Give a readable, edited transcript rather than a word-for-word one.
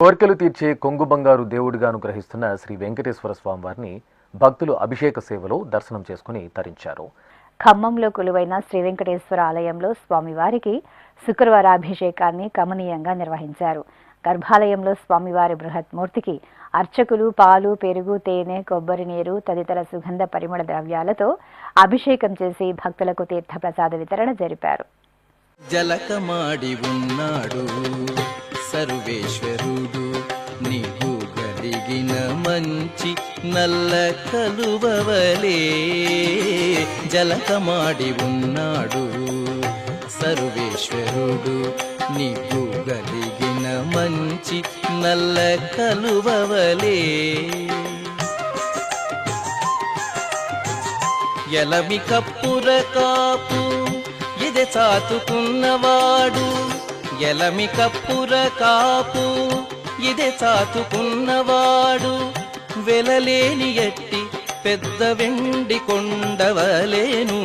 కోర్కెలు తీర్చే కొంగు బంగారు దేవుడిగా అనుగ్రహిస్తున్న శ్రీ వెంకటేశ్వర స్వామి వారిని భక్తులు అభిషేక సేవలో దర్శనం చేసుకుని తరించారు. ఖమ్మంలో కొలువైన శ్రీ వెంకటేశ్వర ఆలయంలో స్వామివారికి శుక్రవారాభిషేకాన్ని కమనీయంగా నిర్వహించారు. గర్భాలయంలో స్వామివారి బృహత్ మూర్తికి అర్చకులు పాలు, పెరుగు, తేనె, కొబ్బరి నీరు తదితర సుగంధ పరిమళ ద్రవ్యాలతో అభిషేకం చేసి భక్తులకు తీర్థప్రసాద వితరణ జరిపారు. జలకమాడి ఉన్నాడు సర్వేశ్వరుడు, నీకు కలిగిన మంచి నల్ల కలువవలే. జలకమాడి ఉన్నాడు సర్వేశ్వరుడు, నీకు కలిగిన మంచి నల్ల కలువవలే. ఎలమి కప్పుర కాపు ఇదే చాతుకున్నవాడు, ఎలమి కప్పుర కాపు ఇదే చాతుకున్నవాడు, వెలలేని ఎట్టి పెద్ద వెండి కొండవలేను.